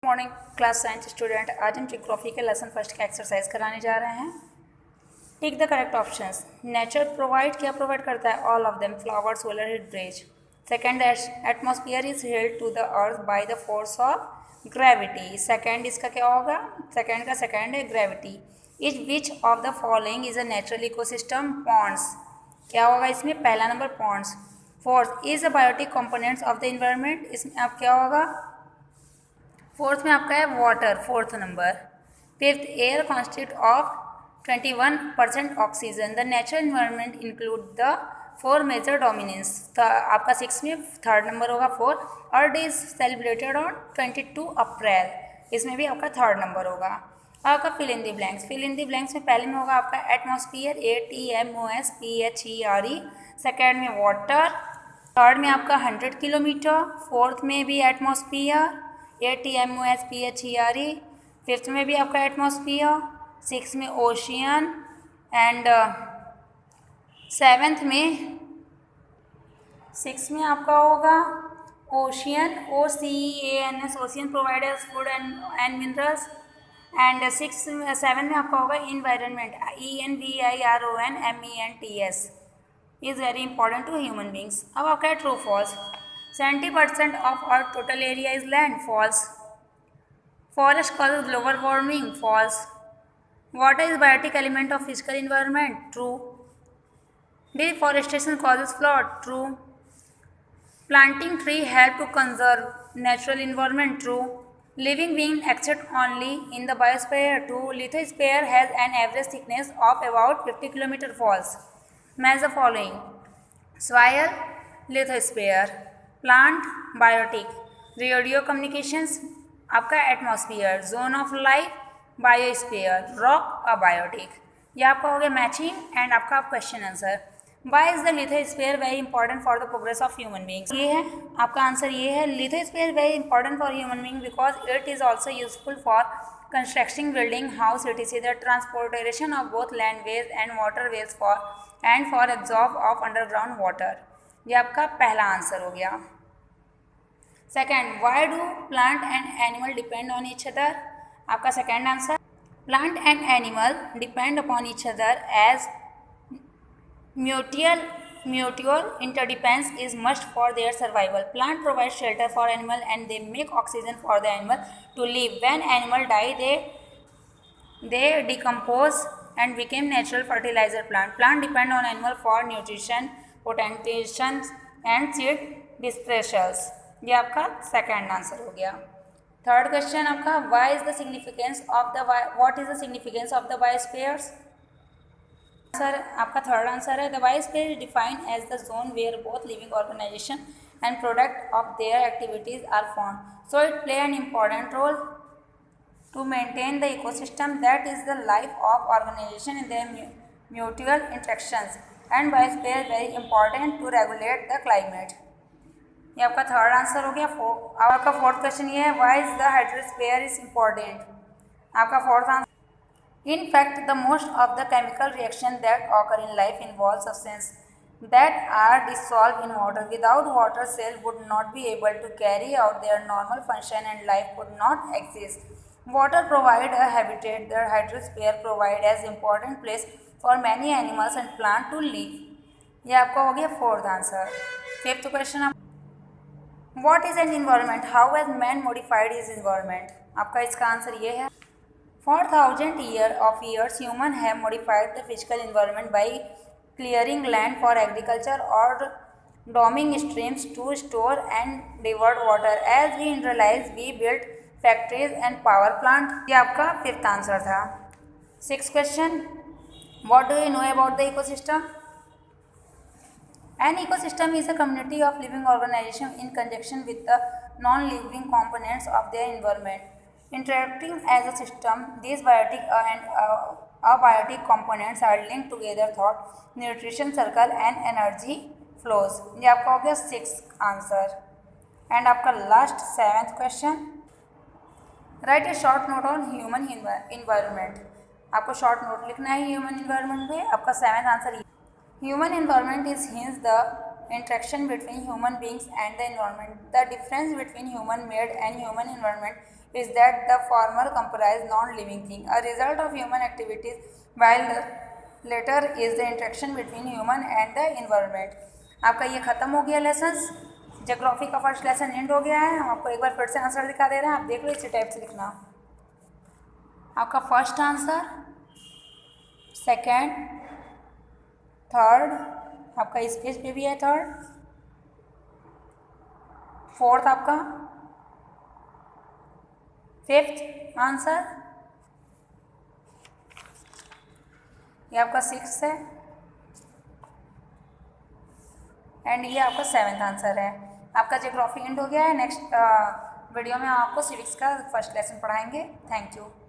Morning class science student. आज हम geography के लेसन फर्स्ट का एक्सरसाइज कराने जा रहे हैं। Tick the correct options. Nature provide क्या प्रोवाइड करता है? All of them. Flower, solar heat, bridge. Second, atmosphere is held to the earth by the force of gravity. Second इसका क्या होगा? सेकेंड है gravity. Is which of the following is a natural ecosystem? Ponds. क्या होगा इसमें? पहला number ponds. Fourth, is the biotic components of the environment. इसमें अब क्या होगा? फोर्थ में आपका है water, fourth number. Fifth, air constitute of 21% oxygen. The natural environment include the four major dominance. आपका सिक्स में थर्ड नंबर होगा four. Earth is celebrated on 22 April. इसमें भी आपका थर्ड नंबर होगा। आपका fill in the blanks. Fill in the blanks में पहले में होगा आपका एटमॉस्फेयर, ATMOSPHERE। सेकेंड में वाटर। थर्ड में आपका 100 किलोमीटर। फोर्थ में भी एटमॉस्फेयर, ATMOSPHERE। फिफ्थ में भी आपका एटमॉस्फेयर। सिक्स में ओशियन एंड सेवेंथ में आपका होगा ocean, OCEANS, ocean providers food and minerals. And seven में आपका होगा environment, ENVIRONMENTS is very important to human beings. अब आपका है true false. 70% of earth total area is land. False. Forest causes global warming. False. Water is biotic element of physical environment. True. Deforestation causes flood. True. Planting tree help to conserve natural environment. True. Living being exist only in the biosphere. True. Lithosphere has an average thickness of about 50 km. False. Match the following. Soil, lithosphere. Plant, biotic. Radio communications, आपका atmosphere. Zone of life, biosphere. Rock, abiotic. ये आपका हो गया matching and आपका question answer. Why is the lithosphere very important for the progress of human beings? ये है आपका answer. ये है lithosphere very important for human being because it is also useful for constructing, building, house, etc. The transportation of both land ways and water ways for absorb of underground water. ये आपका पहला answer हो गया। Second, why do plant and animal depend on each other? आपका second answer, plant and animal depend upon each other as mutual interdependence is must for their survival. Plant provide shelter for animal and they make oxygen for the animal to live. When animal die, they decompose and become natural fertilizer. Plant depend on animal for nutrition, potentiation and seed dispersals. ये आपका second answer हो गया। Third question आपका, what is the significance of the biospheres? Sir आपका third answer है the biosphere is defined as the zone where both living organization and product of their activities are found, so it play an important role to maintain the ecosystem that is the life of organization in their mutual interactions and biosphere is very important to regulate the climate. ये आपका third answer हो गया। आपका fourth question ये है, why is the hydrosphere is important? आपका fourth answer, in fact the most of the chemical reaction that occur in life involve substances that are dissolved in water. Without water, cells would not be able to carry out their normal function and life would not exist. Water provide a habitat. The hydrosphere provide as important place for many animals and plant to live. ये आपका हो गया fourth answer. Fifth question, What is an environment? How has man modified his environment? आपका इसका answer ये है, 4,000 years humans have modified the physical environment by clearing land for agriculture or damming streams to store and divert water. As we industrialize, we built factories and power plants. ये आपका fifth answer था। Six question, what do you know about the ecosystem? An ecosystem is a community of living organisms in conjunction with the non-living components of their environment. Interacting as a system, these biotic and abiotic components are linked together through nutrition cycle and energy flows. ये आपका हो गया six answer. And आपका last seventh question, right A short note on human environment. आपको short note लिखना है human environment पे। आपका seventh answer, Human environment is hence the interaction between human beings and the environment. The difference between human-made and human environment is that the former comprise non-living thing, a result of human activities, while the latter is the interaction between human and the environment. आपका ये खत्म हो गया lessons. Geography का first lesson and हो गया है। हम आपको एक बार फिर से आंसर दिखा दे रहे हैं, आप देख लो, इसी टाइप से लिखना। आपका फर्स्ट आंसर, सेकेंड, थर्ड, आपका इस पेज पे भी है थर्ड, फोर्थ आपका, फिफ्थ आंसर, ये आपका सिक्स है, एंड ये आपका सेवेंथ आंसर है। आपका ज्योग्राफी एंड हो गया है। नेक्स्ट वीडियो में आपको सिविक्स का फर्स्ट लेसन पढ़ाएंगे। Thank you.